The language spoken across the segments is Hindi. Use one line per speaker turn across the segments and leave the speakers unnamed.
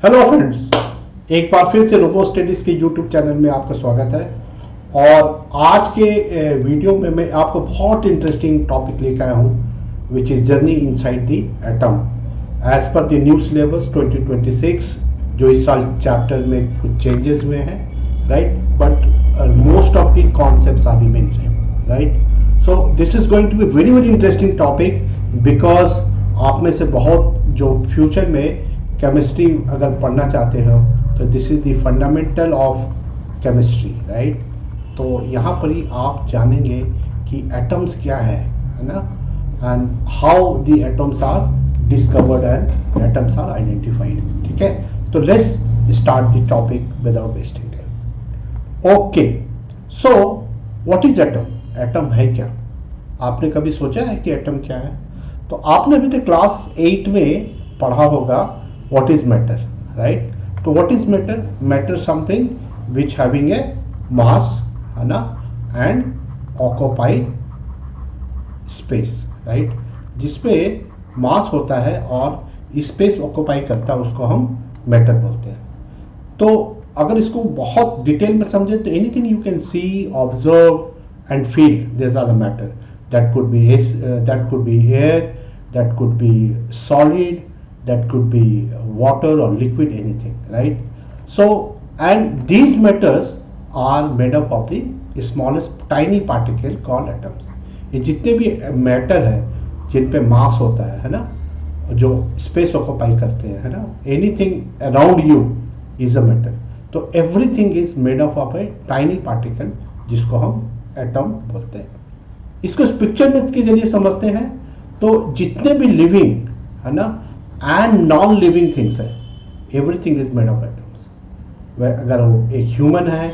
हेलो फ्रेंड्स, एक बार फिर से रोबो स्टडीज के यूट्यूब चैनल में आपका स्वागत है। और आज के वीडियो में मैं आपको बहुत इंटरेस्टिंग टॉपिक लेकर आया हूँ, which is journey inside the atom as per the new syllabus 2026, जो इस साल चैप्टर में कुछ चेंजेस हुए हैं, right. But most of the concepts are remain same, right. So this is going to be very very interesting topic, because आप में से बहुत जो फ्यूचर में केमिस्ट्री अगर पढ़ना चाहते हो तो this is the fundamental of chemistry, right. तो यहाँ पर ही आप जानेंगे कि एटम्स क्या है ना, and how the atoms are discovered and atoms are identified. ठीक है, तो let's start the topic without wasting time. Okay, so what is atom? Atom है क्या? आपने कभी सोचा है कि एटम क्या है? तो आपने अभी तक क्लास 8 में पढ़ा होगा what is matter, right? तो what is matter? Matter something which having a mass, है ना, and occupy space, right? जिसपे मास होता है और स्पेस ऑक्यूपाई करता है, उसको हम मैटर बोलते हैं। तो अगर इसको बहुत डिटेल में समझे तो anything you can see, observe and feel, this are the matter. That could be air, that could be solid, that could be water or liquid, anything, right? So, and these matters are made up of the smallest tiny particle called atoms. ये जितने भी मैटर है जिन पे मास होता है ना, जो स्पेस ऑक्यूपाई करते हैं, है ना, anything around you is a matter. तो everything is made up of a tiny particle, जिसको हम एटम बोलते हैं। इसको इस पिक्चर में के जरिए समझते हैं तो जितने भी लिविंग, है ना, एंड नॉन लिविंग थिंग्स है, everything is made of atoms. अगर वो एक ह्यूमन है,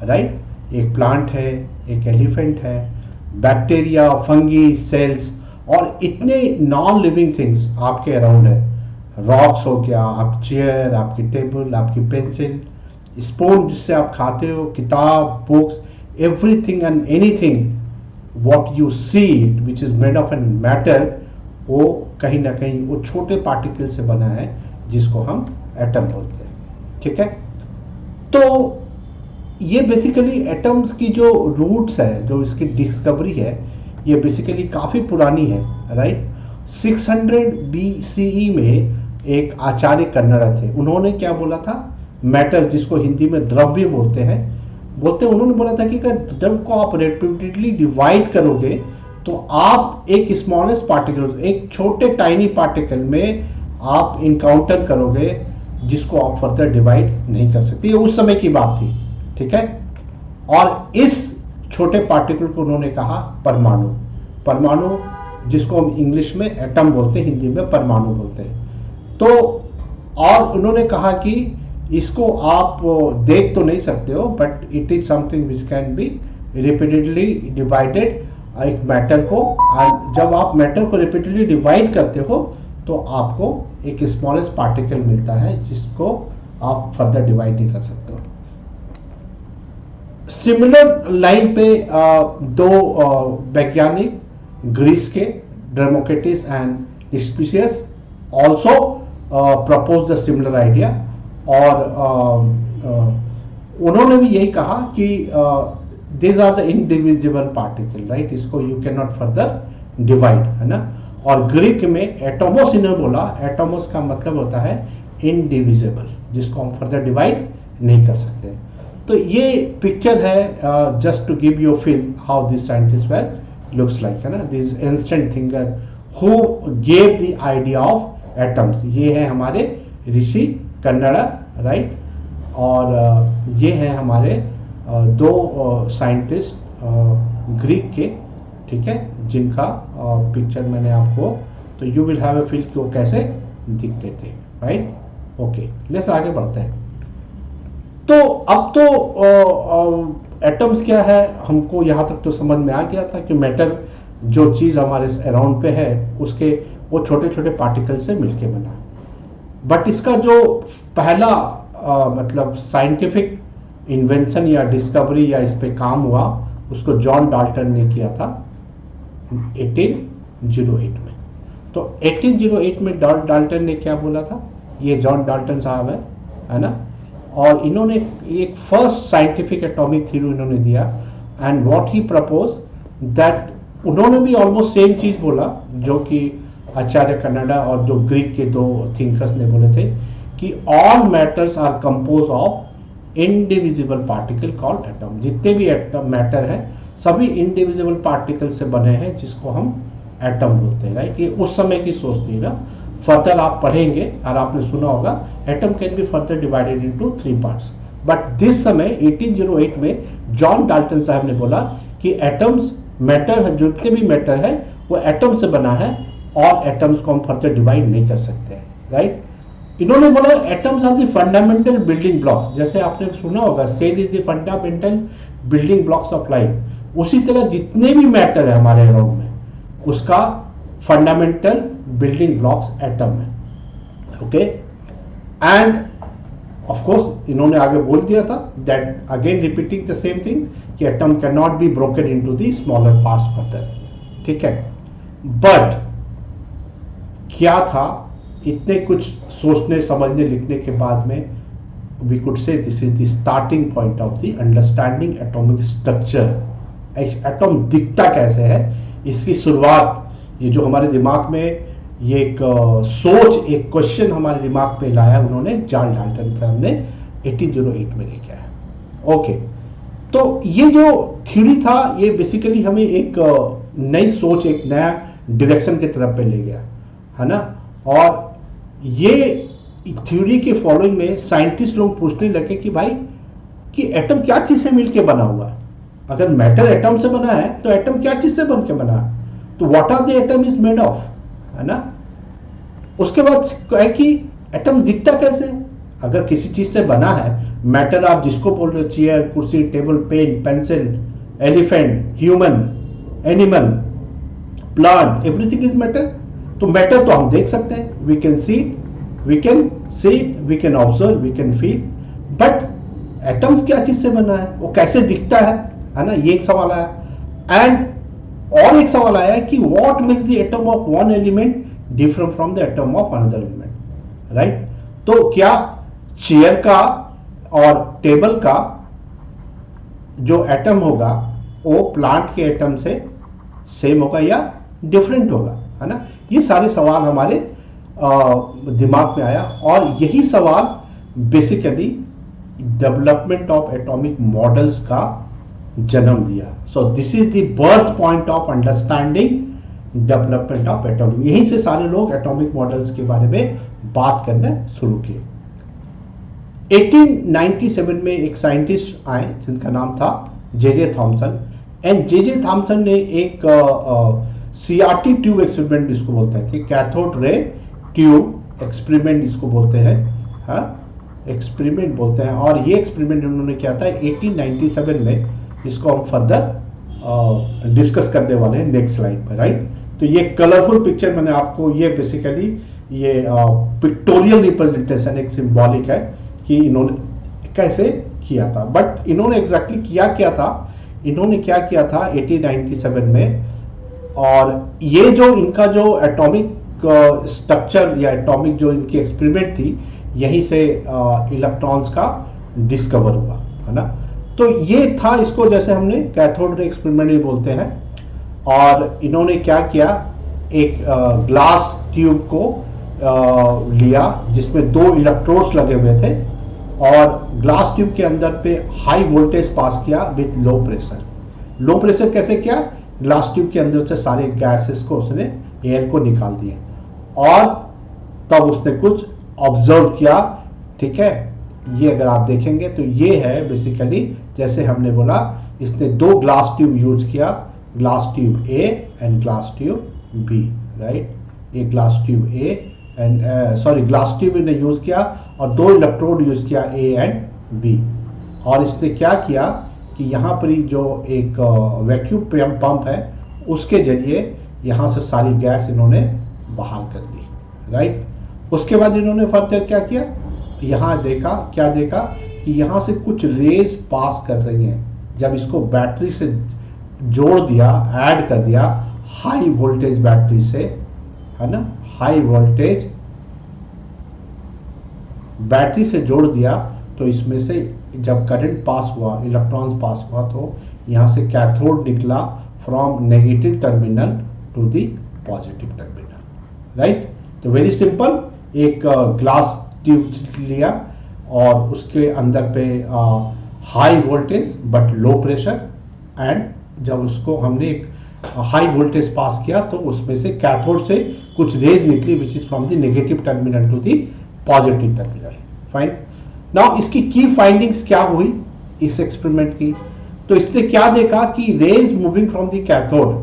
राइट, एक प्लांट है, एक एलिफेंट है, बैक्टीरिया, फंगी, सेल्स, और इतने नॉन लिविंग थिंग्स आपके अराउंड है। रॉक्स हो गया, आप चेयर, आपकी टेबल, आपकी पेंसिल, स्पून जिससे आप खाते हो, किताब, books, everything and anything what you see it which is made of an matter, वो कहीं ना कहीं वो छोटे पार्टिकल से बना है, जिसको हम एटम बोलते हैं। ठीक है, तो ये बेसिकली एटम्स की जो रूट्स है, जो इसकी डिस्कवरी है, ये बेसिकली काफी पुरानी है, राइट। 600 BCE में एक आचार्य कन्नड़ थे, उन्होंने क्या बोला था? मैटर, जिसको हिंदी में द्रव्य उन्होंने बोला था कि अगर द्रव्य को आप रिपीटेडली डिवाइड करोगे तो आप एक स्मॉलेस्ट पार्टिकल, एक छोटे टाइनी पार्टिकल में आप इनकाउंटर करोगे, जिसको आप फर्दर डिवाइड नहीं कर सकते। ये उस समय की बात थी, ठीक है। और इस छोटे पार्टिकल को उन्होंने कहा परमाणु, जिसको हम इंग्लिश में एटम बोलते हैं, हिंदी में परमाणु बोलते हैं। तो और उन्होंने कहा कि इसको आप देख तो नहीं सकते हो, but it is something which can be repeatedly divided, एक मैटर को। जब आप मैटर को रिपीटेडली डिवाइड करते हो तो आपको एक स्मॉलेस्ट पार्टिकल मिलता है, जिसको आप फर्दर डिवाइड नहीं कर सकते हो। सिमिलर लाइन पे दो वैज्ञानिक ग्रीस के, डेमोक्रिटस एंड हिस्पेशियस, also propose the similar idea. और उन्होंने भी यही कहा कि these are the indivisible particle, right? इसको you cannot further divide, है ना। और ग्रीक में एटोमोस इन्होंने बोला, एटोमोस का मतलब होता है इनडिविजिबल, जिसको हम फर्दर डिवाइड नहीं कर सकते। तो ये पिक्चर है, just to give you feel how this scientist well looks like, है ना। This ancient thinker who gave the idea of atoms. ये है हमारे ऋषि कन्नड़, राइट। और ये है हमारे दो साइंटिस्ट ग्रीक के, ठीक है, जिनका पिक्चर मैंने आपको, तो you will have a feel कि वो कैसे दिखते थे, राइट। ओके, लेट्स आगे बढ़ते हैं। तो अब तो एटम्स क्या है हमको यहाँ तक तो समझ में आ गया था कि मैटर, जो चीज़ हमारे अराउंड पे है, उसके वो छोटे छोटे पार्टिकल से मिलके बना। बट इसका जो पहला मतलब साइंटिफिक इन्वेंशन या डिस्कवरी या इस पे काम हुआ, उसको जॉन डाल्टन ने किया था 1808 में। तो 1808 में डाल्टन ने क्या बोला था? ये जॉन डाल्टन साहब है ना, और इन्होंने एक फर्स्ट साइंटिफिक एटॉमिक थ्योरी इन्होंने दिया। And what he propose that उन्होंने भी ऑलमोस्ट सेम चीज बोला जो कि आचार्य कनाडा और जो ग्रीक के दो थिंकर्स ने बोले थे कि all matters are compose of indivisible particle called atom. जितने भी एटम मैटर है सभी इंडिविजिबल पार्टिकल से बने हैं जिसको हम एटम बोलते हैं, राइट। ये उस समय की सोच थी ना। फर्दर आप पढ़ेंगे और आपने सुना होगा atom can be further divided into 3 parts, but this समय 1808 में जॉन डाल्टन साहब ने बोला कि एटम्स मैटर है, जितने भी मैटर है वो एटम से बना है और एटम्स को हम फर्दर डिवाइड नहीं कर सकते, राइट। इन्होंने बोला atoms are the fundamental building blocks. जैसे आपने सुना होगा cell is the fundamental building blocks of life, उसी तरह जितने भी मैटर है हमारे अराउंड में उसका फंडामेंटल बिल्डिंग ब्लॉक्स एटम है, ओके। एंड ऑफ कोर्स इन्होंने आगे बोल दिया था that again repeating the same thing कि atom can not be broken into the smaller parts further, ठीक है। बट क्या था, इतने कुछ सोचने समझने लिखने के बाद में we could say this is the starting point of the understanding atomic structure. Atom दिखता कैसे है इसकी शुरुआत, ये जो हमारे दिमाग में ये एक सोच, एक क्वेश्चन हमारे दिमाग में लाया उन्होंने जॉन डाल्टन साहब ने 1808 में लेके आया, ओके। तो ये जो थ्योरी था ये बेसिकली हमें एक नई सोच, एक नया डायरेक्शन की तरफ पे ले गया, है ना। और ये थ्योरी के फॉलोइंग में साइंटिस्ट लोग पूछने लगे कि भाई कि एटम क्या चीज से मिलकर बना हुआ है। अगर मैटर एटम से बना है तो एटम क्या चीज से बनकर बना है, तो what are the atom is made of, है ना। उसके बाद है कि एटम दिखता कैसे। अगर किसी चीज से बना है मैटर, आप जिसको बोल रहे हो चेयर, कुर्सी, table, pen, pencil, elephant, human, animal, plant, everything is matter. तो मैटर तो हम देख सकते हैं, we can see it, we can observe, we can feel. But atoms क्या चीज से बना है, वो कैसे दिखता है ना, ये एक सवाल आया। एंड और एक सवाल आया कि what makes the atom of one element different from the atom of another element, right. तो क्या चेयर का और टेबल का जो एटम होगा वो प्लांट के एटम से सेम होगा या डिफरेंट होगा, है ना। ये सारे सवाल हमारे दिमाग में आया और यही सवाल basically development of atomic models का जन्म दिया। सो this is the birth point of understanding development of atomic. यहीं से सारे लोग एटॉमिक मॉडल्स के बारे में बात करना शुरू किए। 1897 में एक साइंटिस्ट आए जिनका नाम था J Thomson. And J Thomson ने एक सीआरटी ट्यूब एक्सपेरिमेंट इसको बोलते हैं, कैथोड रे ट्यूब एक्सपेरिमेंट इसको बोलते हैं, हाँ एक्सपेरिमेंट बोलते हैं। और ये एक्सपेरिमेंट उन्होंने किया था 1897 में, जिसको हम फर्दर डिस्कस करने वाले हैं नेक्स्ट स्लाइड पर, राइट। तो ये कलरफुल पिक्चर मैंने आपको, ये बेसिकली ये पिक्टोरियल रिप्रेजेंटेशन एक सिंबॉलिक है कि इन्होंने कैसे किया था। बट इन्होंने एग्जैक्टली किया क्या था, इन्होंने क्या किया था 1897 में, और ये जो इनका जो एटॉमिक स्ट्रक्चर या एटॉमिक जो इनकी एक्सपेरिमेंट थी, यहीं से इलेक्ट्रॉन्स का डिस्कवर हुआ, है ना। तो ये था, इसको जैसे हमने कैथोड रे एक्सपेरिमेंट भी बोलते हैं। और इन्होंने क्या किया, एक ग्लास ट्यूब को लिया जिसमें 2 इलेक्ट्रोड्स लगे हुए थे और ग्लास ट्यूब के अंदर पे हाई वोल्टेज पास किया with low pressure. Low pressure कैसे किया, ग्लास ट्यूब के अंदर से सारे गैसेस को उसने, एयर को निकाल दिए और तब उसने कुछ ऑब्जर्व किया, ठीक है। ये अगर आप देखेंगे तो ये है बेसिकली, जैसे हमने बोला इसने 2 ग्लास ट्यूब यूज किया, glass tube A and glass tube B, right. ये glass tube A and glass tube ने यूज किया और 2 इलेक्ट्रोड यूज किया ए एंड बी। और इसने क्या किया कि यहाँ पर ही जो एक वैक्यूम पंप है उसके जरिए यहाँ से सारी गैस इन्होंने बाहर कर दी, राइट। उसके बाद इन्होंने फर्दर क्या किया, यहाँ देखा, क्या देखा कि यहाँ से कुछ रेज पास कर रही हैं। जब इसको बैटरी से जोड़ दिया, ऐड कर दिया हाई वोल्टेज बैटरी से, है ना, हाई वोल्टेज बैटरी से जोड़ दिया तो इसमें से जब करंट पास हुआ, इलेक्ट्रॉन्स पास हुआ, तो यहाँ से कैथोड निकला from negative terminal to the positive terminal, right. तो वेरी सिंपल, एक ग्लास ट्यूब लिया और उसके अंदर पे high voltage but low pressure, and जब उसको हमने एक हाई वोल्टेज पास किया तो उसमें से कैथोड से कुछ रेज निकली which is from the negative terminal to the positive terminal. Fine. Now इसकी की फाइंडिंग्स क्या हुई इस एक्सपेरिमेंट की? तो इसने क्या देखा कि rays moving from the cathode,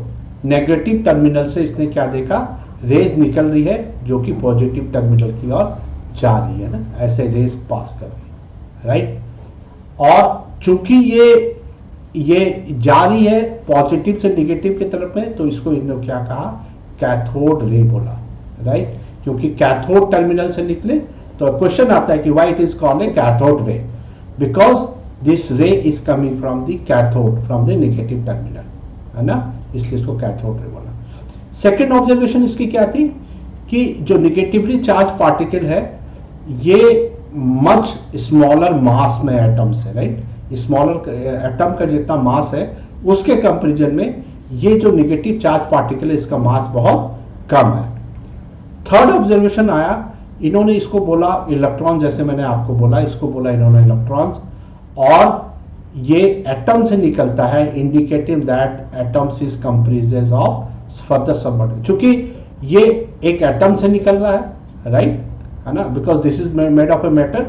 negative terminal से इसने क्या देखा, रेज निकल रही है जो कि पॉजिटिव टर्मिनल की ओर जा रही है ना, ऐसे रेज पास कर रही है, राइट। और चूंकि ये जा रही है पॉजिटिव से नेगेटिव की तरफ में, तो इसको इन्होंने क्या कहा, कैथोड रे बोला, राइट। क्योंकि कैथोड टर्मिनल से निकले तो क्वेश्चन आता है कि why it is called a cathode ray, because this ray is coming from the cathode, from the negative terminal, है ना, इसलिए इसको कैथोड रे बोला। सेकेंड ऑब्जर्वेशन इसकी क्या थी कि जो निगेटिवली चार्ज पार्टिकल है ये मच स्मॉलर मास में एटम से, राइट, स्मॉलर एटम का जितना मास है उसके कंपैरिजन में ये जो निगेटिव चार्ज पार्टिकल है इसका मास बहुत कम है। थर्ड ऑब्जर्वेशन आया, इन्होंने इसको बोला इलेक्ट्रॉन, जैसे मैंने आपको बोला, इसको बोला इन्होंने इलेक्ट्रॉन्स, और ये एटम से निकलता है, indicative that atoms is comprises of further submolecule, चूंकि ये एक एटम से निकल रहा है, राइट, है ना, because this is made of a metal,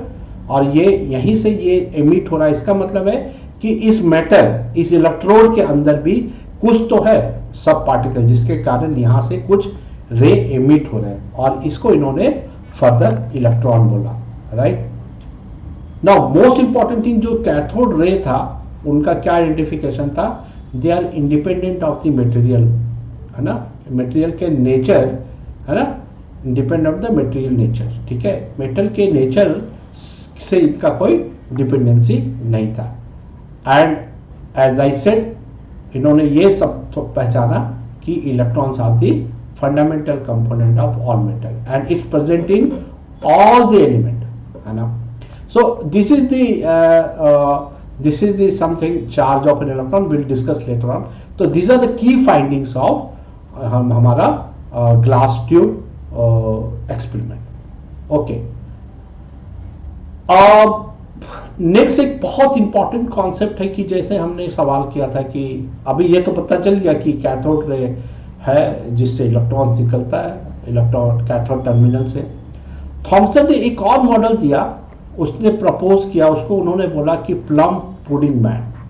और ये यहीं से ये एमिट हो रहा है। इसका मतलब है कि इस मेटल, इस इलेक्ट्रोड के अंदर भी कुछ तो है सब पार्टिकल, जिसके कारण यहां से कुछ रे एमिट हो रहे हैं, और इसको इन्होंने फर्दर इलेक्ट्रॉन बोला, right. Now most important thing, जो कैथोड रे था उनका क्या आइडेंटिफिकेशन था, they are independent of the material, है ना, मटेरियल के नेचर, है ना, independent of the material nature, ठीक है, मेटल के नेचर से इनका कोई डिपेंडेंसी नहीं था। एंड एज आई सेड, इन्होंने ये सब तो पहचाना कि electrons are the fundamental component of all metal and it's present in all the element, है ना। So this is the something charge of an electron, will discuss later on. तो these are the key findings of हमारा glass tube experiment. Okay, next एक बहुत इंपॉर्टेंट कॉन्सेप्ट है कि जैसे हमने सवाल किया था कि अभी ये तो पता चल गया कि कैथोड रे है जिससे इलेक्ट्रॉन्स निकलता है, इलेक्ट्रॉन कैथोड टर्मिनल से। थॉमसन ने एक और मॉडल दिया, उसने प्रपोज किया, उसको उन्होंने बोला कि प्लम पुडिंग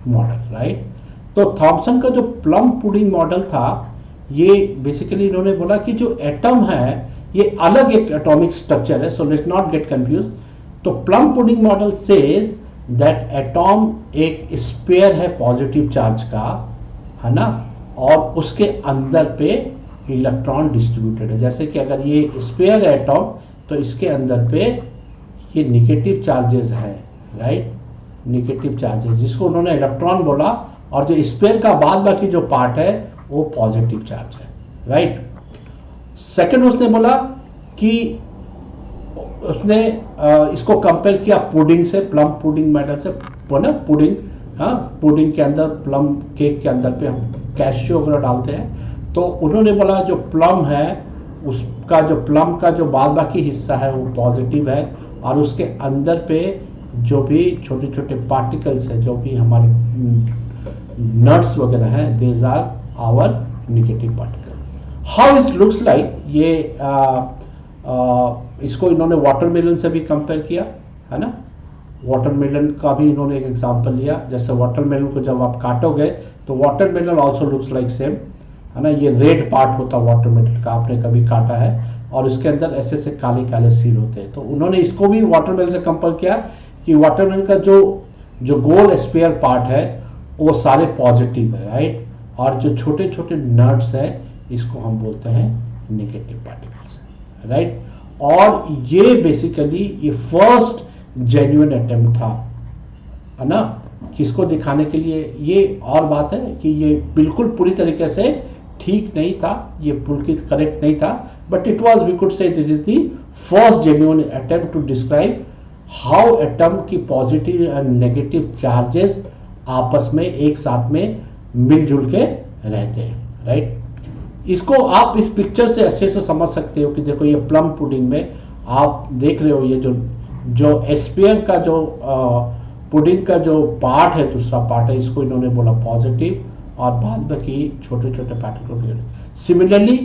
मॉडल, राइट। तो थॉमसन का जो प्लम पुडिंग मॉडल था, ये बेसिकली इन्होंने बोला कि जो एटम है ये अलग एक एटॉमिक स्ट्रक्चर है, so let's not get confuse. तो plum pudding model says that atom एक स्फीयर है पॉजिटिव चार्ज का, है ना, और उसके अंदर पे इलेक्ट्रॉन डिस्ट्रीब्यूटेड है। जैसे कि अगर ये स्फीयर है एटॉम, तो इसके अंदर पे ये निगेटिव चार्जेस है, राइट, निगेटिव चार्जेस, जिसको उन्होंने इलेक्ट्रॉन बोला, और जो स्फीयर का बाद बाकी जो पार्ट है वो पॉजिटिव चार्ज है, राइट। सेकंड उसने बोला कि उसने इसको कंपेयर किया पुडिंग से, प्लम पुडिंग मेथड से, ना पुडिंग, हाँ, पुडिंग के अंदर, प्लम केक के अंदर पे हम कैशियो वगैरह डालते हैं। तो उन्होंने बोला जो प्लम है उसका, जो प्लम का जो बाद बाकी हिस्सा है वो पॉजिटिव है, और उसके अंदर पे जो भी छोटे छोटे पार्टिकल्स है, जो भी हमारे नट्स वगैरह हैं, these are our negative particle. How it looks like, ये इसको इन्होंने वाटरमेलन से भी कंपेयर किया, है ना। वाटरमेलन का भी इन्होंने एक एग्जांपल लिया, जैसे वाटरमेलन को जब आप काटोगे तो watermelon also looks like same, है ना। ये रेड पार्ट होता है वाटरमेलन का, आपने कभी काटा है, और इसके अंदर ऐसे से काले काले सील होते हैं। तो उन्होंने इसको भी वाटरमेलन से कंपेयर किया कि वाटरमेलन का जो गोल स्फीयर पार्ट है वो सारे पॉजिटिव है, राइट, और जो छोटे छोटे नट्स है इसको हम बोलते हैं नेगेटिव पार्टिकल्स, राइट। और ये बेसिकली ये फर्स्ट जेन्युइन अटेम्प्ट था, है ना, किसको दिखाने के लिए। ये और बात है कि ये बिल्कुल पूरी तरीके से ठीक नहीं था, ये बिल्कुल करेक्ट नहीं था, but it was, we could say this is the first genuine attempt to describe how atom की पॉजिटिव एंड नेगेटिव चार्जेस आपस में एक साथ में मिलजुल के रहते हैं, राइट। इसको आप इस पिक्चर से अच्छे से समझ सकते हो कि देखो ये प्लम पुडिंग में आप देख रहे हो, ये जो एस्पियर का जो पुडिंग का जो पार्ट है, दूसरा पार्ट है, इसको इन्होंने बोला पॉजिटिव और बाद बाकी छोटे छोटे पार्टिकल। सिमिलरली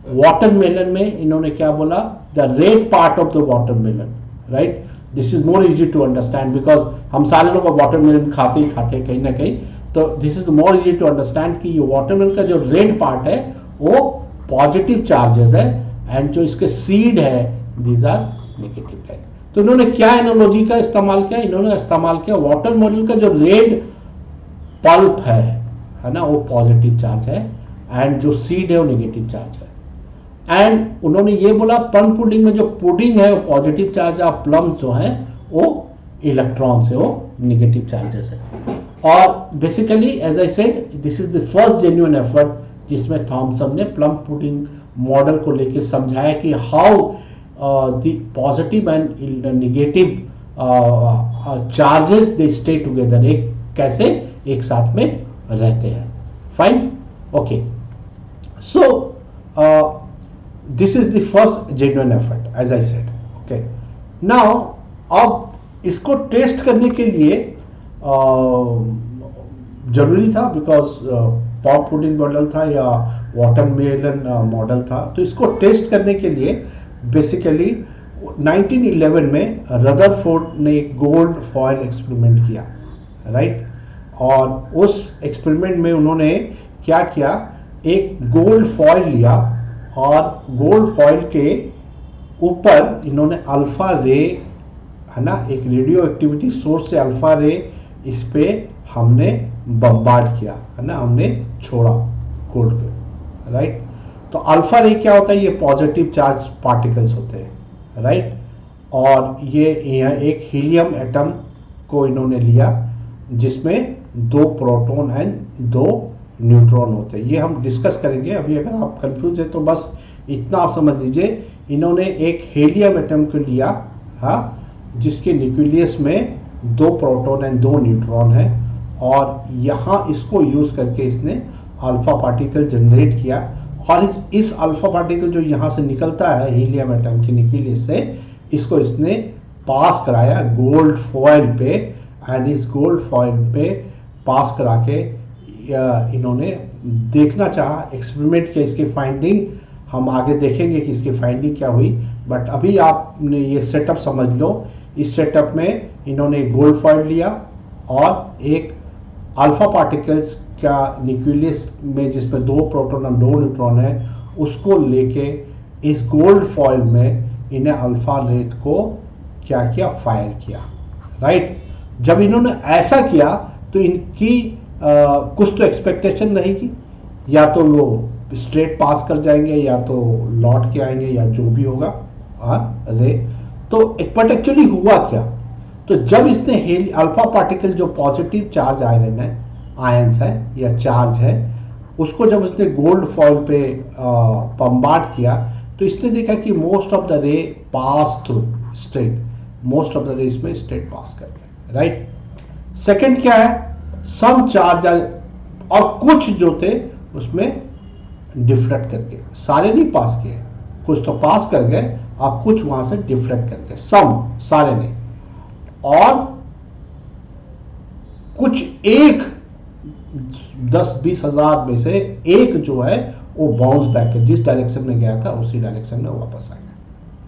वाटरमेलन में इन्होंने क्या बोला, the red part of the watermelon, right. This is more easy to understand because हम सारे लोग वाटरमेलन खाते ही खाते हैं कहीं ना कहीं, तो this is more easy to understand कि ये वाटरमेलन का जो रेड पार्ट है वो पॉजिटिव चार्जेस है एंड जो इसके सीड है दीज आर नेगेटिव है। तो इन्होंने क्या एनालॉजी का इस्तेमाल किया, इन्होंने इस्तेमाल किया वाटरमेलन का जो रेड पल्प है ना, वो पॉजिटिव चार्ज है एंड जो सीड है वो नेगेटिव चार्ज है। एंड उन्होंने ये बोला प्लम पुडिंग में जो पुडिंग है वो पॉजिटिव चार्ज है, प्लम्स जो है वो इलेक्ट्रॉन से वो नेगेटिव चार्जेस है। और basically as I said this is the first genuine effort जिसमें थॉमसन ने प्लम पुडिंग मॉडल को लेके समझाया कि how the positive and negative charges they stay together, एक कैसे एक साथ में रहते हैं। Fine, okay, so this is the first genuine effort as I said, okay. Now अब इसको टेस्ट करने के लिए जरूरी था बिकॉज पॉप पुडिंग मॉडल था या वाटरमेलन मॉडल था, तो इसको टेस्ट करने के लिए बेसिकली 1911 में रदरफोर्ड ने एक गोल्ड फॉयल एक्सपेरिमेंट किया, राइट। और उस एक्सपेरिमेंट में उन्होंने क्या किया, एक गोल्ड फॉयल लिया और गोल्ड फॉयल के ऊपर इन्होंने अल्फा रे है ना, एक रेडियो एक्टिविटी सोर्स से अल्फा रे इस पे हमने बम्बार्ड किया है ना, हमने छोड़ा गोल्ड पे, राइट। तो अल्फा रे क्या होता है, ये पॉजिटिव चार्ज पार्टिकल्स होते हैं, राइट। और ये यहाँ एक हीलियम एटम को इन्होंने लिया जिसमें 2 प्रोटॉन एंड 2 न्यूट्रॉन होते हैं। ये हम डिस्कस करेंगे, अभी अगर आप कंफ्यूज है तो बस इतना आप समझ लीजिए। इन्होंने एक हीलियम एटम को लिया, हाँ, जिसके न्यूक्लियस में 2 प्रोटॉन एंड 2 न्यूट्रॉन है, और यहाँ इसको यूज करके इसने अल्फा पार्टिकल जनरेट किया। और इस अल्फा पार्टिकल जो यहाँ से निकलता है हीलियम एटम के न्यूक्लियस से, इसको इसने पास कराया गोल्ड फॉयल पे, एंड इस गोल्ड फॉयल पे पास करा के इन्होंने देखना चाहा, एक्सपेरिमेंट किया। इसकी फाइंडिंग हम आगे देखेंगे कि इसकी फाइंडिंग क्या हुई, बट अभी आपने ये सेटअप समझ लो। इस सेटअप में इन्होंने गोल्ड फॉयल लिया और एक अल्फा पार्टिकल्स का न्यूक्लियस में जिसमें 2 प्रोटॉन और 2 न्यूट्रॉन है, उसको लेके इस गोल्ड फॉयल में इन्हें अल्फा रेट को क्या किया, फायर किया, राइट। जब इन्होंने ऐसा किया तो इनकी कुछ तो एक्सपेक्टेशन रहेगी, या तो वो स्ट्रेट पास कर जाएंगे या तो लौट के आएंगे या जो भी होगा, रे। तो बट एक्चुअली हुआ क्या, तो जब इसने अल्फा पार्टिकल जो पॉजिटिव चार्ज आयरन है, आयंस है या चार्ज है, उसको जब इसने गोल्ड फॉयल पे बम्बार्ड किया, तो इसने देखा कि मोस्ट ऑफ द रे pass through straight, most of the रे इसमें स्ट्रेट पास कर गए, राइट। सेकंड क्या है, सम चार्ज और कुछ जो थे उसमें डिफ्लेक्ट करके, सारे नहीं पास किए, कुछ तो पास कर गए और कुछ वहां से डिफ्लेक्ट करके, सम सारे नहीं, और कुछ एक 10-20 हजार में से एक जो है वो बाउंस बैक है, जिस डायरेक्शन में गया था उसी डायरेक्शन में वापस आ गया,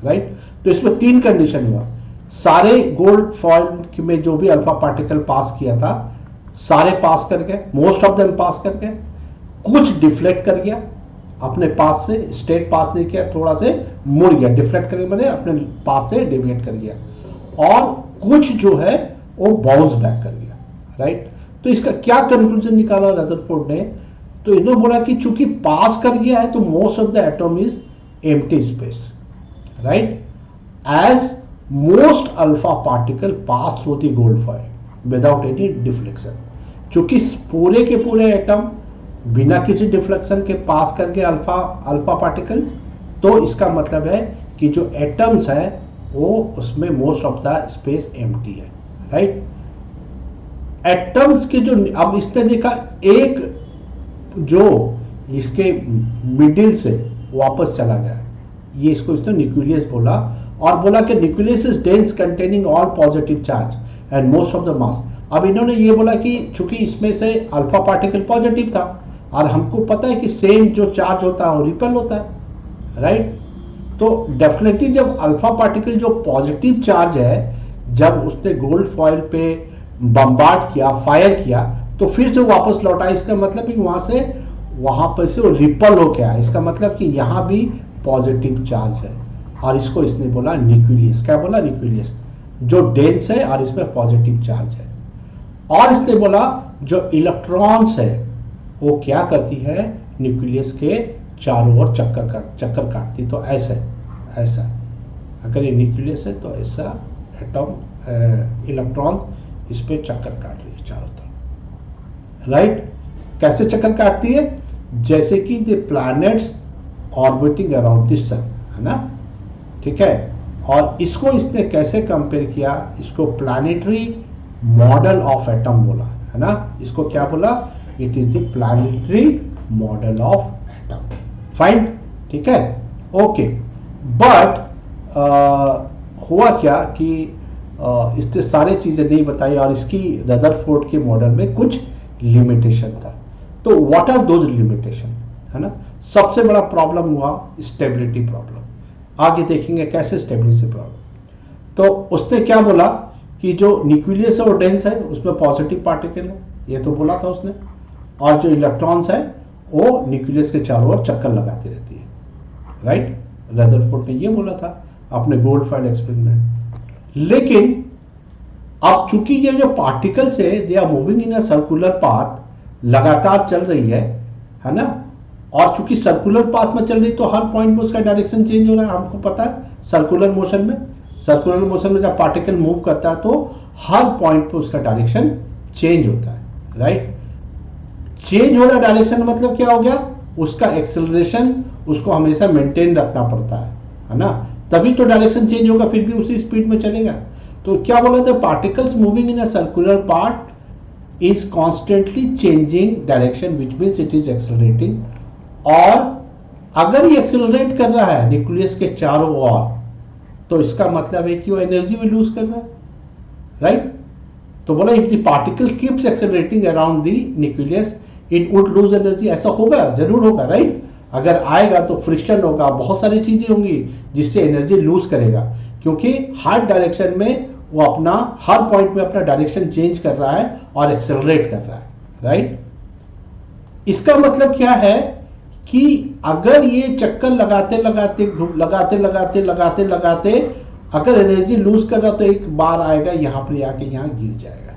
राइट। तो इसमें 3 कंडीशन हुआ, सारे गोल्ड फॉयल में जो भी अल्फा पार्टिकल पास किया था सारे पास कर गए, मोस्ट ऑफ देम पास कर गए, कुछ डिफ्लेक्ट कर गया अपने पास से, स्ट्रेट पास नहीं किया, थोड़ा से मुड़ गया, डिफ्लेक्ट करके मैंने अपने पास से डेविएट कर गया, और कुछ जो है वो बाउंस बैक कर गया, राइट। तो इसका क्या कंक्लूजन निकाला रदरफोर्ड ने, तो इन्होंने बोला कि चूंकि पास कर गया है तो most of the atom is empty space, right, as most alpha particle pass through the gold foil without any deflection. चूंकि पूरे के पूरे एटम बिना किसी डिफ्लेक्शन के पास करके अल्फा पार्टिकल्स, तो इसका मतलब है कि जो एटम्स है वो उसमें most of the space empty है, राइट। एटम्स के जो, अब इसने देखा एक जो इसके मिडिल से वापस चला गया, ये इसको इसने न्यूक्लियस बोला, और बोला कि nucleus is dense containing all positive charge and most of the mass. अब इन्होंने ये बोला कि चूंकि इसमें से अल्फा पार्टिकल पॉजिटिव था, और हमको पता है कि सेम जो चार्ज होता है वो रिपेल होता है, राइट। तो डेफिनेटली जब अल्फा पार्टिकल जो पॉजिटिव चार्ज है, जब उसने गोल्ड फॉइल पे बम्बार्ड किया, फायर किया, तो फिर से वापस लौटा। इसका मतलब कि वहां पर से वो रिपल हो गया। इसका मतलब कि यहां भी पॉजिटिव चार्ज है, और इसको इसने बोला न्यूक्लियस। क्या बोला? न्यूक्लियस, जो डेंस है और इसमें पॉजिटिव चार्ज है। और इसने बोला जो इलेक्ट्रॉन्स है वो क्या करती है, न्यूक्लियस के चारों ओर चक्कर काटती। तो ऐसा अगर ये न्यूक्लियस है तो ऐसा एटम इलेक्ट्रॉन इस पे चक्कर काट रही है चारों तरफ, राइट। कैसे चक्कर काटती है? जैसे कि the planets orbiting around the sun, है ना, ठीक है। और इसको इसने कैसे कंपेयर किया? इसको प्लैनेटरी मॉडल ऑफ एटम बोला, है ना। इसको क्या बोला? It is the planetary model of atom. Fine, ठीक है, ओके। बट हुआ क्या कि इसने सारे चीजें नहीं बताई, और इसकी रदरफोर्ड के मॉडल में कुछ लिमिटेशन था। तो व्हाट आर दोज लिमिटेशन, है ना। सबसे बड़ा प्रॉब्लम हुआ स्टेबिलिटी प्रॉब्लम। आगे देखेंगे कैसे स्टेबिलिटी प्रॉब्लम। तो उसने क्या बोला कि जो न्यूक्लियस है वो डेंस है, उसमें पॉजिटिव पार्टिकल है, ये तो बोला था उसने। और जो इलेक्ट्रॉन्स है वो न्यूक्लियस के चारों ओर चक्कर लगाती रहती है, राइट। रदरफोर्ड ने ये बोला था अपने गोल्ड फॉइल एक्सपेरिमेंट। लेकिन अब चूंकि ये जो पार्टिकल्स है they are moving in a circular path, लगातार चल रही है ना। और चूंकि सर्कुलर पाथ में चल रही तो हर पॉइंट में उसका डायरेक्शन चेंज हो रहा है, हमको पता है। सर्कुलर मोशन में जब पार्टिकल मूव करता है तो हर पॉइंट पे उसका डायरेक्शन चेंज होता है, राइट। चेंज हो रहा डायरेक्शन मतलब क्या हो गया? उसका एक्सेलरेशन उसको हमेशा मेंटेन रखना पड़ता है ना, तभी तो डायरेक्शन चेंज होगा, फिर भी उसी स्पीड में चलेगा। तो क्या बोला था? Particles moving in a circular path is constantly changing direction, which means it is accelerating. और अगर ये एक्सेलरेट कर रहा है न्यूक्लियस के चारों ओर, तो इसका मतलब है कि वो एनर्जी भी लूज कर रहा है, राइट। तो बोला if the particle keeps accelerating around the nucleus it would lose energy. ऐसा होगा, जरूर होगा, राइट। अगर आएगा तो फ्रिक्शन होगा, बहुत सारी चीजें होंगी जिससे एनर्जी लूज करेगा, क्योंकि हर डायरेक्शन में वो अपना हर पॉइंट में अपना डायरेक्शन चेंज कर रहा है और एक्सेलरेट कर रहा है, राइट। इसका मतलब क्या है कि अगर ये चक्कर लगाते लगाते अगर एनर्जी लूज कर रहा तो एक बार आएगा यहां पर आके यहां गिर जाएगा,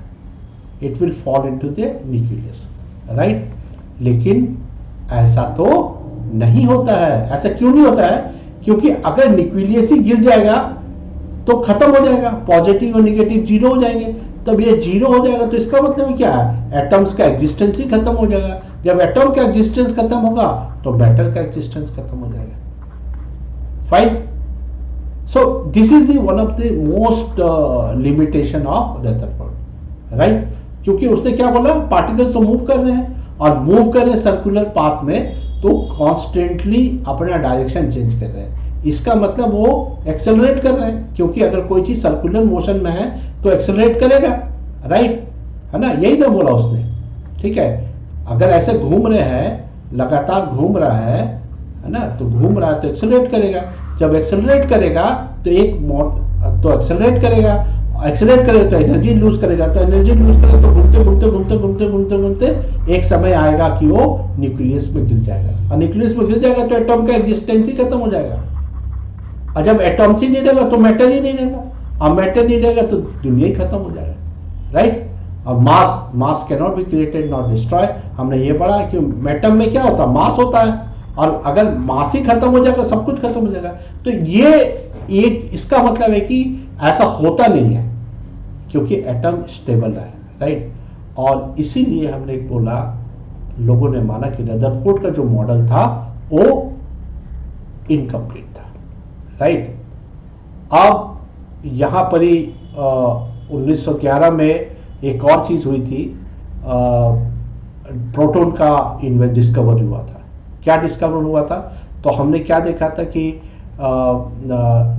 it will fall into the nucleus, right. लेकिन ऐसा तो नहीं होता है। ऐसा क्यों नहीं होता है? क्योंकि अगर न्यूक्लियस ही गिर जाएगा तो खत्म हो जाएगा, पॉजिटिव और नेगेटिव जीरो हो जाएंगे। तब ये जीरो हो जाएगा तो इसका मतलब क्या है? एटम्स का एग्जिस्टेंस ही खत्म हो जाएगा। जब एटम का एग्जिस्टेंस खत्म होगा तो मैटर का एग्जिस्टेंस खत्म हो जाएगा। Fine. So this is the one of the most limitation of Rutherford, right. क्योंकि उसने क्या बोला? पार्टिकल्स तो मूव कर रहे हैं, और मूव कर रहे हैं सर्कुलर पाथ में, तो कॉन्स्टेंटली अपना डायरेक्शन चेंज कर रहे हैं। इसका मतलब वो एक्सेलरेट कर रहे हैं, क्योंकि अगर कोई चीज सर्कुलर मोशन में है तो एक्सेलरेट करेगा, राइट, है ना। यही ना बोला उसने, ठीक है। अगर ऐसे घूम रहे हैं, लगातार घूम रहा है ना, तो घूम रहा है तो एक्सेलरेट करेगा। जब एक्सेलरेट करेगा तो एक्सेलरेट करेगा तो एनर्जी लूज करेगा, तो एनर्जी लूज करेगा तो घूमते एक समय आएगा कि वो न्यूक्लियस में गिर जाएगा, और न्यूक्लियस में गिर जाएगा तो एटम का एग्जिस्टेंस ही खत्म हो जाएगा। और जब एटम्स ही नहीं रहेगा तो मैटर ही नहीं रहेगा, और मैटर नहीं रहेगा तो दुनिया ही खत्म हो जाएगा, राइट। और मास can not be created not destroy. हमने ये पढ़ा कि एटम में क्या होता है? मास होता है, और अगर मास ही खत्म हो जाएगा सब कुछ खत्म हो जाएगा। तो ये एक इसका मतलब है कि ऐसा होता नहीं है, क्योंकि एटम स्टेबल है, राइट। और इसीलिए हमने बोला, लोगों ने माना कि रदरफोर्ड का जो मॉडल था वो इनकम्प्लीट था, राइट। अब यहाँ पर ही 1911 में एक और चीज़ हुई थी, प्रोटॉन का डिस्कवर हुआ था। क्या डिस्कवर हुआ था? तो हमने क्या देखा था कि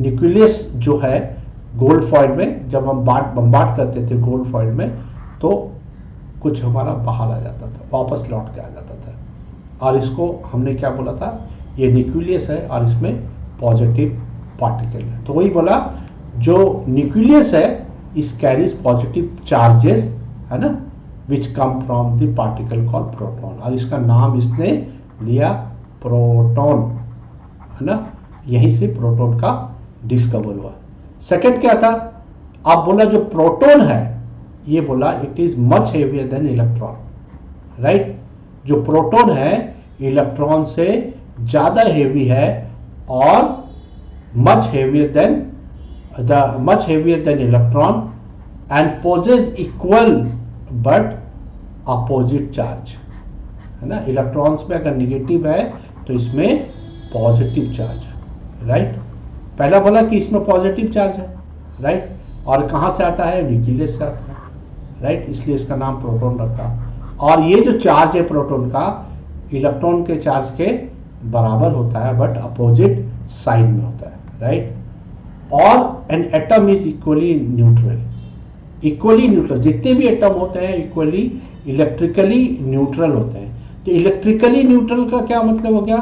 न्यूक्लियस जो है गोल्ड फॉइल में, जब हम बम्बार्ड करते थे गोल्ड फॉइल में, तो कुछ हमारा बाहर आ जाता था, वापस लौट के आ जाता था। और इसको हमने क्या बोला था, ये न्यूक्लियस है और इसमें पॉजिटिव पार्टिकल है। तो वही बोला, जो न्यूक्लियस है इस कैरीज पॉजिटिव चार्जेस, है ना, which come from the particle called proton, और इसका नाम इसने लिया प्रोटॉन, है ना। यहीं से प्रोटॉन का डिस्कवर हुआ। सेकंड क्या था? आप बोला जो प्रोटॉन है, ये बोला it is much heavier than electron, right. जो प्रोटॉन है इलेक्ट्रॉन से ज्यादा हेवी है और much heavier than electron and possess equal but opposite charge, है ना। इलेक्ट्रॉन्स में अगर निगेटिव है तो इसमें पॉजिटिव चार्ज है, राइट। पहला बोला कि इसमें पॉजिटिव चार्ज है, राइट, और कहाँ से आता है? न्यूक्लियस से आता है, राइट, इसलिए इसका नाम प्रोटॉन रखा। और ये जो चार्ज है प्रोटॉन का इलेक्ट्रॉन के चार्ज के बराबर होता है बट अपोजिट साइड में होता है, राइट। और an atom is equally neutral, equally neutral, जितने भी एटम होते हैं इक्वली इलेक्ट्रिकली न्यूट्रल होते हैं। तो इलेक्ट्रिकली न्यूट्रल का क्या मतलब हो गया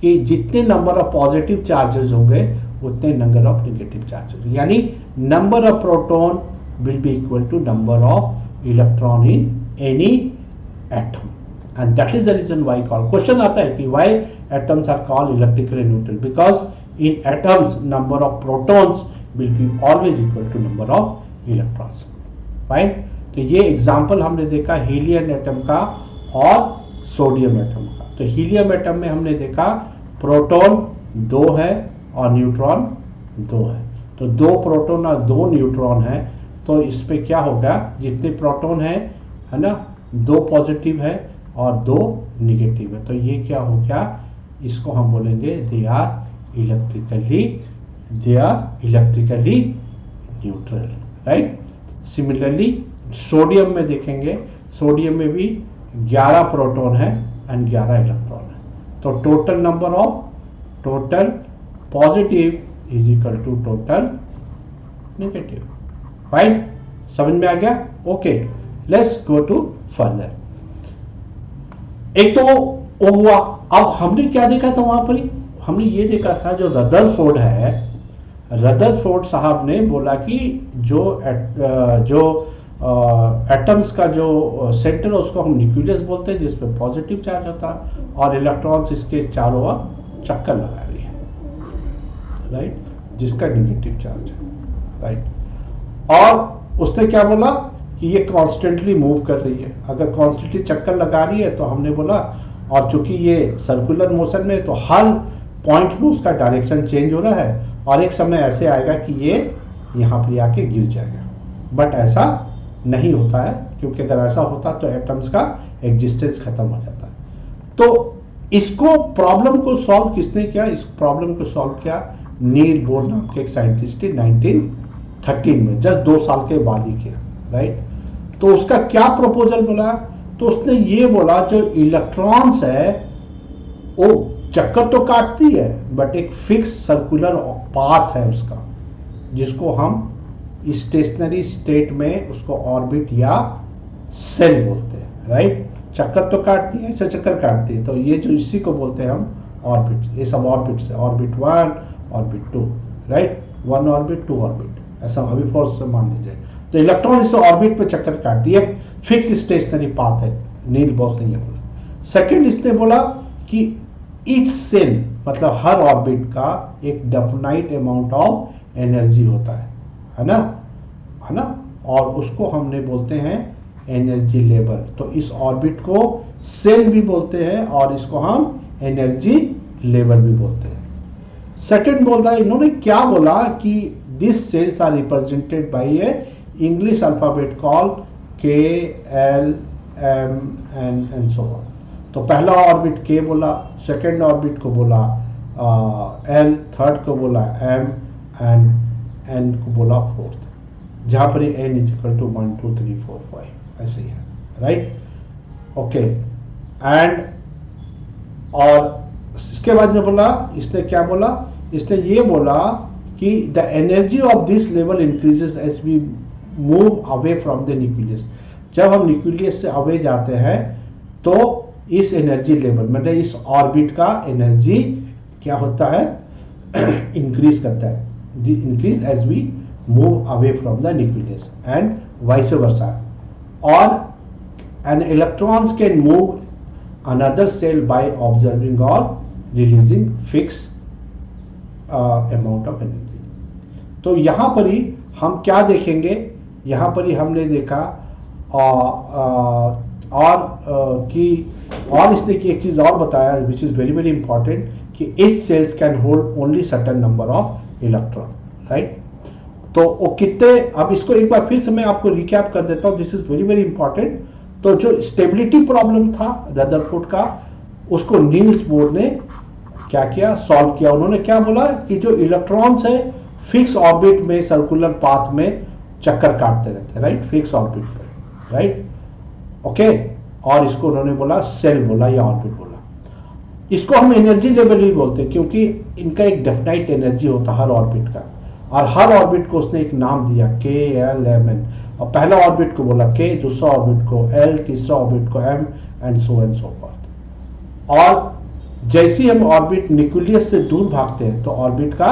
कि जितने नंबर ऑफ पॉजिटिव चार्जेस होंगे उतने नंबर ऑफ नेगेटिव चार्जेस, यानी number of proton will be equal to number of electron in any atom, and that is the reason why called, question आता है कि why atoms are called electrically neutral, because in atoms number of protons will be always equal to number of electrons, right। तो ये एग्जांपल हमने देखा हीलियम एटम का और सोडियम एटम का। तो हीलियम एटम में हमने देखा प्रोटॉन 2 है और न्यूट्रॉन 2 है। तो 2 प्रोटॉन और 2 न्यूट्रॉन है, तो इस पे क्या होगा, जितने प्रोटॉन है ना, 2 पॉजिटिव है और 2 निगेटिव है। तो ये क्या हो गया, इसको हम बोलेंगे they are electrically neutral, right. Similarly sodium में देखेंगे, सोडियम में भी 11 प्रोटॉन है एंड 11 इलेक्ट्रॉन है। तो total number of total positive is equal to total negative, right. समझ में आ गया? Okay, let's go to further. एक तो वो हुआ। अब हमने क्या देखा था वहां पर ही, हमने ये देखा था जो रदरफोर्ड है, रदरफोर्ड साहब ने बोला कि जो एटम्स का जो सेंटर है उसको हम न्यूक्लियस बोलते हैं, जिसपे पॉजिटिव चार्ज होता है और इलेक्ट्रॉन्स इसके चारों ओर चक्कर लगा रही है, राइट, जिसका नेगेटिव चार्ज है, राइट। और उसने क्या बोला कि ये कॉन्स्टेंटली मूव कर रही है। अगर कॉन्स्टेंटली चक्कर लगा रही है तो हमने बोला, और चूंकि ये सर्कुलर मोशन में, तो हर पॉइंट में उसका डायरेक्शन चेंज हो रहा है और एक समय ऐसे आएगा कि ये यहाँ पर आके गिर जाएगा। बट ऐसा नहीं होता है, क्योंकि अगर ऐसा होता तो एटम्स का एग्जिस्टेंस खत्म हो जाता है। तो इसको प्रॉब्लम को सॉल्व किसने किया? इस प्रॉब्लम को सॉल्व किया नील बोर नाम के एक साइंटिस्ट ने 1913 में, जस्ट 2 साल के बाद ही किया, राइट। तो उसका क्या प्रपोजल बोला? तो उसने ये बोला जो इलेक्ट्रॉन्स है वो चक्कर तो काटती है बट एक फिक्स सर्कुलर पाथ है उसका, जिसको हम स्टेशनरी स्टेट में उसको ऑर्बिट या सेल बोलते हैं, राइट। चक्कर तो काटती है, ऐसे चक्कर काटती है, तो ये जो इसी को बोलते हैं हम ऑर्बिट। ये सब ऑर्बिट्स है, orbit 1, orbit 2, right, 1 orbit 2 orbit, ऐसा अभी फोर्स से मान लीजिए। तो इलेक्ट्रॉन इस ऑर्बिट पे चक्कर काटती है, फिक्स स्टेशनरी पाथ है, नील बोर ने ये बोला। सेकंड इसने बोला कि ईच सेल, मतलब हर ऑर्बिट का एक डेफिनाइट अमाउंट ऑफ एनर्जी होता है ना, है ना, और उसको हमने बोलते हैं एनर्जी लेवल। तो इस ऑर्बिट को सेल भी बोलते हैं और इसको हम एनर्जी लेवल भी बोलते हैं। सेकंड बोल रहा है, इन्होंने क्या बोला कि this shells are represented by a English alphabet called K, L, M, N and so on. तो पहला ऑर्बिट K बोला, सेकंड ऑर्बिट को बोला L, थर्ड को बोला M एंड n को बोला फोर्थ, जहां पर n इज इक्वल टू 1 2 3 4 5 ऐसे ही है, राइट, ओके। एंड और इसके बाद जो बोला, इसने क्या बोला, इसने ये बोला कि the energy of this level increases as we move away from the nucleus. जब हम न्यूक्लियस से अवे जाते हैं तो इस एनर्जी लेवल मतलब इस ऑर्बिट का एनर्जी क्या होता है, इंक्रीज करता है, increase as we move away from the nucleus and vice versa. और an electrons can move another cell by observing or releasing fixed amount of energy। तो यहां पर ही हम क्या देखेंगे, यहां पर ही हमने देखा कि और इसने की एक चीज और बताया which is very very important कि इस cells can hold only certain number of electron, right. तो वो कितने, अब इसको एक बार फिर से मैं आपको रिकैप कर देता हूं, this is very very important. तो जो स्टेबिलिटी प्रॉब्लम था रदरफोर्ड का, उसको नील्स बोर ने क्या किया, सॉल्व किया। उन्होंने क्या बोला कि जो इलेक्ट्रॉन्स है फिक्स ऑर्बिट में सर्कुलर पाथ में चक्कर काटते रहते हैं, राइट, फिक्स ऑर्बिट पे, राइट, ओके। और इसको उन्होंने बोला सेल बोला या ऑर्बिट बोला। इसको हम एनर्जी लेवल ही बोलते हैं क्योंकि इनका एक डेफिनाइट एनर्जी होता है हर ऑर्बिट का, और हर ऑर्बिट को उसने एक नाम दिया KLMN। और पहला ऑर्बिट को बोला K, दूसरा ऑर्बिट को L, तीसरा ऑर्बिट को M एंड सो फॉर्थ। और जैसे हम ऑर्बिट न्यूक्लियस से दूर भागते हैं तो ऑर्बिट का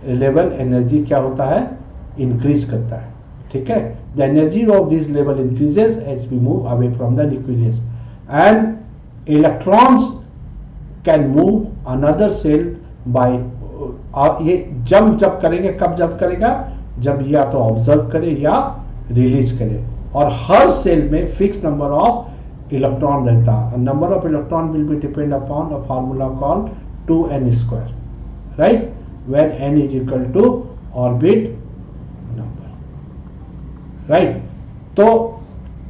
लेवल एनर्जी क्या होता है, इंक्रीज करता है, ठीक है। The energy of this level increases as we move away from the nucleus and electrons can move another shell by. ये जब करेंगे, कब जब करेगा, जब या तो ऑब्जर्व करे या रिलीज करे। और हर सेल में फिक्स नंबर ऑफ इलेक्ट्रॉन रहता है। नंबर ऑफ इलेक्ट्रॉन will be depend upon a formula called 2n², right, when n is equal to orbit number, right. तो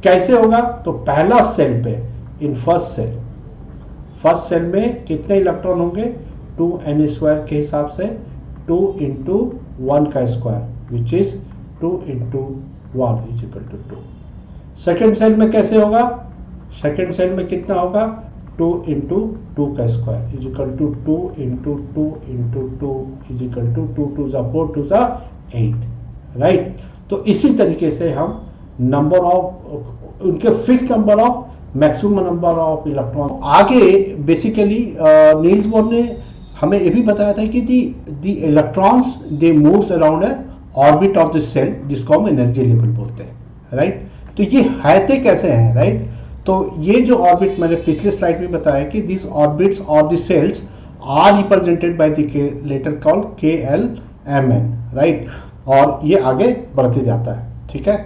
कैसे होगा, तो पहला सेल पे इन फर्स्ट सेल में कितने इलेक्ट्रॉन होंगे, 2n² के हिसाब से 2 × 1 का square which is 2 × 1 is equal to 2। Second shell में कैसे होगा, सेकेंड सेल में कितना होगा, 2 × 2 का square is equal to 2 × 2 × 2 is equal to 2 2 × 4 2 × 8, right. तो इसी तरीके से हम नंबर ऑफ उनके fix number of maximum number of electron. आगे बेसिकली नील्स बोर ने हमें ये भी बताया था कि the electrons they moves around orbit of the cell, जिसको हम एनर्जी लेवल बोलते हैं, राइट। तो ये हैते कैसे हैं, राइट। तो ये जो ऑर्बिट मैंने पिछले स्लाइड में बताया कि दिस ऑर्बिट्स और the shells are represented by the letter called KLMN, right. और ये आगे बढ़ते जाता है, ठीक है।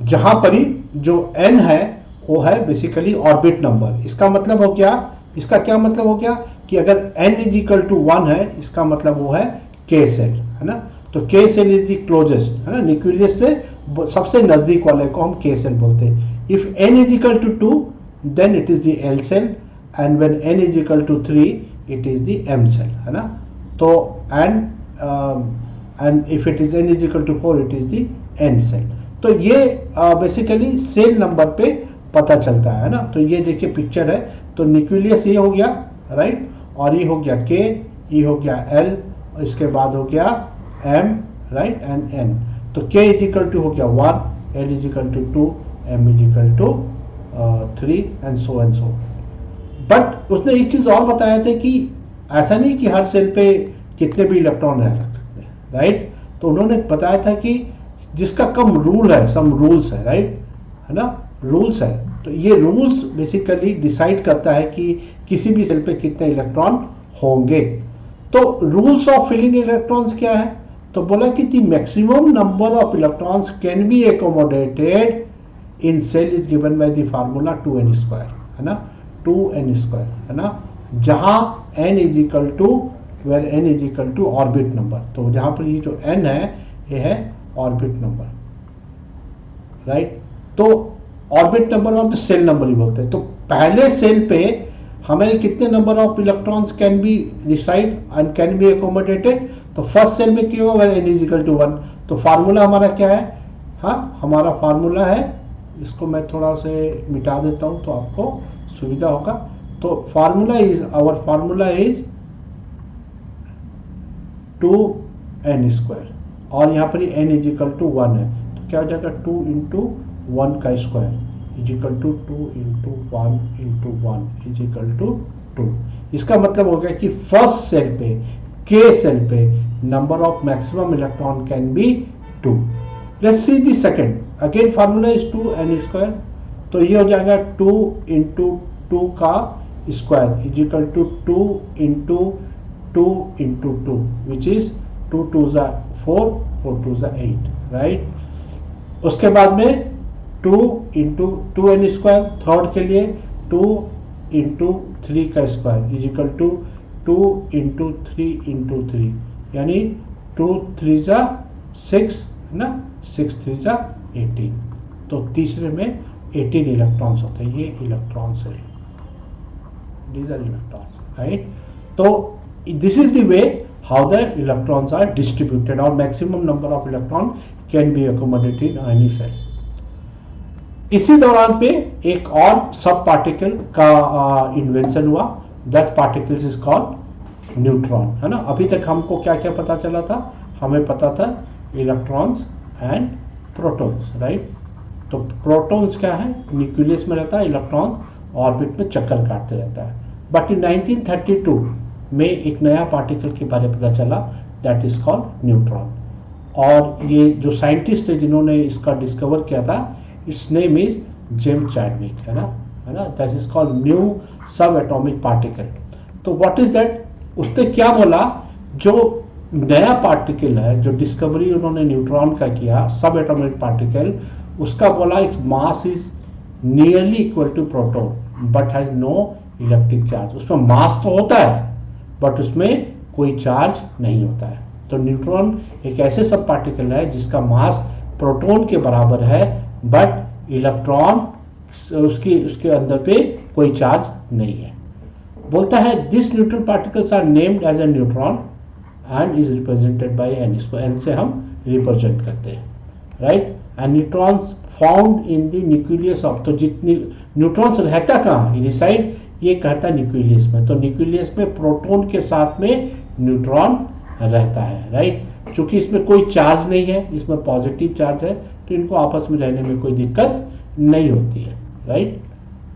जहां पर ही जो n है वो है बेसिकली ऑर्बिट नंबर। इसका मतलब हो गया, इसका क्या मतलब हो गया कि अगर n इज इक्वल टू 1 है, इसका मतलब वो है K सेल, है ना। तो K shell is the closest, है ना, न्यूक्लियस से सबसे नजदीक वाले को हम K सेल बोलते हैं। If n is equal to 2 then it is the L shell and when n is equal to 3 it is the M shell, है ना। तो and if it is n is equal to 4 it is the N shell. तो ये बेसिकली सेल नंबर पे पता चलता है ना। तो ये देखिए पिक्चर है, तो न्यूक्लियस ये हो गया, राइट, और ये हो गया K, ये हो गया L, इसके बाद हो गया M, राइट, एंड N। तो K इज इक्वल टू हो गया 1, L is equal to 2, M is equal to 3 and so. But उसने एक चीज और बताया था कि ऐसा नहीं कि हर सेल पे कितने भी इलेक्ट्रॉन रह सकते हैं, राइट। तो उन्होंने बताया था कि जिसका कम रूल है, सम रूल्स है, राइट, है ना, रूल्स है। तो ये रूल्स बेसिकली डिसाइड करता है कि किसी भी सेल पे कितने इलेक्ट्रॉन होंगे। तो रूल्स ऑफ फिलिंग इलेक्ट्रॉन्स क्या है, तो बोला कि the maximum number of electrons can be accommodated in cell is given by the formula 2n², है ना, 2n², है ना, जहां n is equal to where n is equal to orbit number. तो जहां पर ये जो n है ये है ऑर्बिट नंबर, राइट। तो orbit number of the cell number ही बोलते हैं। तो पहले सेल पे हमें कितने number of electrons can B reside and can be accommodated, तो फर्स्ट सेल में क्या होगा, n इज इक्वल टू 1। तो फार्मूला हमारा क्या है, हाँ हमारा फार्मूला है, इसको मैं थोड़ा से मिटा देता हूं तो आपको सुविधा होगा। तो formula is, our formula is 2n² और यहाँ पर n इज इक्वल टू 1 है, तो क्या हो जाएगा 2 इंटू 1 का square is equal to 2 into 1 into 1 is equal to 2। इसका मतलब हो गया कि फर्स्ट सेल पे, K सेल पे, number of maximum electron can be 2। Let's see the second, again formula is 2n², तो ये हो जाएगा 2 इंटू 2 का square is equal to 2 into 2 into 2 which is 2 2 ज़ा 4, 4 2 ज़ा 8, राइट। उसके बाद में 2 इंटू 2n², थर्ड के लिए 2 इंटू 3 का square is equal to 2 into 3 into 3, यानी 2 3 ज़ा 6 है ना, 6 3 ज़ा 18। तो तीसरे में 18 इलेक्ट्रॉन्स होते हैं, ये इलेक्ट्रॉन्स है, these are electrons, right? तो this is the way how the electrons are distributed or maximum number of electron can be accommodated in any cell. इसी दौरान पे एक और सब पार्टिकल का इन्वेंशन हुआ, 10 पार्टिकल्स इज कॉल्ड न्यूट्रॉन, है ना। अभी तक हमको क्या क्या पता चला था, हमें पता था इलेक्ट्रॉन्स एंड प्रोटॉन्स, राइट। तो प्रोटॉन्स क्या है, न्यूक्लियस में रहता है, इलेक्ट्रॉन्स ऑर्बिट में चक्कर काटते रहता है। बट इन 1932 में एक नया पार्टिकल के बारे में पता चला, दैट इज कॉल्ड न्यूट्रॉन। और ये जो साइंटिस्ट थे जिन्होंने इसका डिस्कवर किया था, it's name is James Chadwick, है ना, दैट इज कॉल्ड न्यू सब एटॉमिक पार्टिकल। तो व्हाट इज दैट, उसने क्या बोला, जो नया पार्टिकल है, जो डिस्कवरी उन्होंने न्यूट्रॉन का किया, सब एटॉमिक पार्टिकल, उसका बोला its mass is nearly equal to proton but has no electric charge. उसमें मास तो होता है बट उसमें कोई चार्ज नहीं होता है। तो न्यूट्रॉन एक ऐसे सब पार्टिकल है जिसका मास प्रोटॉन के बराबर है बट इलेक्ट्रॉन उसके अंदर पे कोई चार्ज नहीं है। बोलता है this neutral particles are named as a neutron and is represented by n, इसको n से हम रिप्रेजेंट करते हैं, right. And neutrons found in the nucleus of, तो जितनी न्यूट्रॉन्स रहता कहाँ, रिसाइड, ये कहता है न्यूक्लियस में। तो न्यूक्लियस में प्रोटॉन के साथ में न्यूट्रॉन रहता है, राइट। चूंकि इसमें कोई चार्ज नहीं है, इसमें पॉजिटिव चार्ज है, तो इनको आपस में रहने में कोई दिक्कत नहीं होती है, राइट।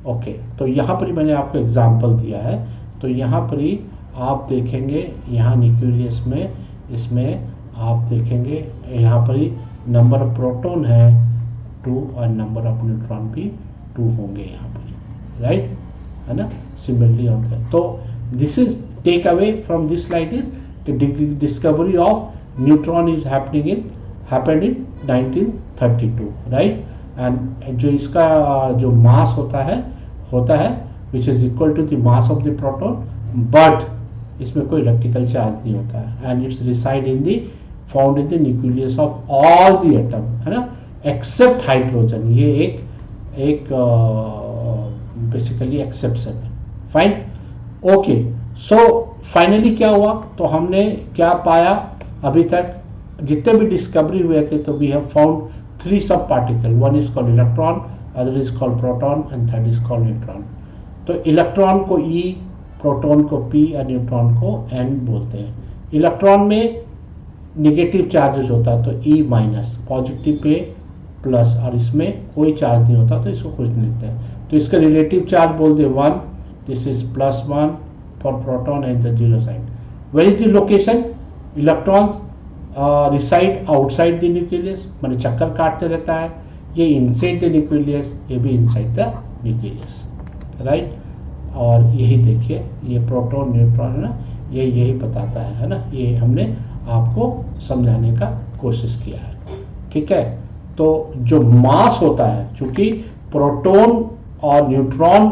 ओके, तो यहाँ पर ही मैंने आपको एग्जाम्पल दिया है। तो यहाँ पर ही आप देखेंगे, यहाँ न्यूक्लियस में, इसमें आप देखेंगे यहाँ पर ही नंबर ऑफ प्रोटॉन है 2 और नंबर ऑफ न्यूट्रॉन भी 2 होंगे यहाँ पर, राइट, है ना, सिमिलरली होता है। तो this is take away from this slide is discovery of neutron is happened in 1932, right. And जो इसका जो मास होता है which is equal to the mass of the proton, but इसमें कोई इलेक्ट्रिकल चार्ज नहीं होता है and it's reside in the found in the nucleus of all the atom, है ना, एक्सेप्ट हाइड्रोजन। ये एक बेसिकली एक्सेप्शन है, फाइन। ओके, सो फाइनली क्या हुआ, तो हमने क्या पाया, अभी तक जितने भी डिस्कवरी हुए थे, तो वी हैव फाउंड 3 सब particle, one is called electron, other is called proton and third is called neutron. तो इलेक्ट्रॉन को E, प्रोटॉन को P और न्यूट्रॉन को N बोलते हैं। इलेक्ट्रॉन में निगेटिव चार्जेस होता है, तो E minus, positive pay plus, और इसमें कोई चार्ज नहीं होता तो इसको कुछ नहीं लिखते हैं। तो इसका रिलेटिव चार्ज बोलते हैं 1, this is +1 for proton and the 0 side. Where is the location, electrons reside outside the nucleus, माने चक्कर काटते रहता है। ये इनसाइड द न्यूक्लियस, ये भी इनसाइड द न्यूक्लियस, राइट। और यही देखिए, ये प्रोटॉन न्यूट्रॉन है ना, ये यही बताता है ना, ये हमने आपको समझाने का कोशिश किया है, ठीक है। तो जो मास होता है, चूंकि प्रोटॉन और न्यूट्रॉन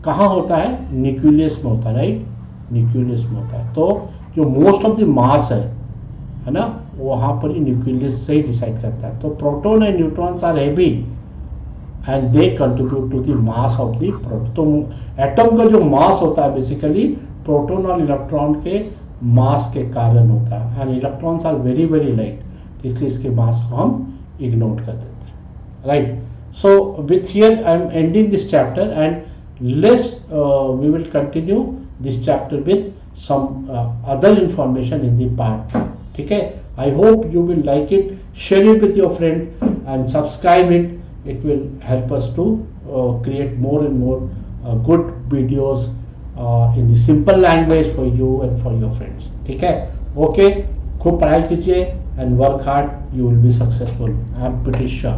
कहाँ होता है, न्यूक्लियस में होता है, राइट, न्यूक्लियस में होता है। तो जो मोस्ट ऑफ द मास है ना, वहां पर ही न्यूक्लियस से ही डिसाइड करता है। तो proton and neutrons are heavy and they contribute to the mass of the proton. तो एटम का जो मास होता है बेसिकली प्रोटॉन और इलेक्ट्रॉन के मास के कारण होता है, and electrons are very very light, इसलिए इसके मास को हम इग्नोर कर देते हैं, right. So with here I am ending this chapter, and let's we will continue this chapter with some other information in the part 2. ठीक है, I hope you will like it. Share it with your friend and subscribe it. It will help us to create more and more good videos in the simple language for you and for your friends. ठीक है, okay, खूब पढ़ाई कीजिए and work hard. You will be successful. I am pretty sure.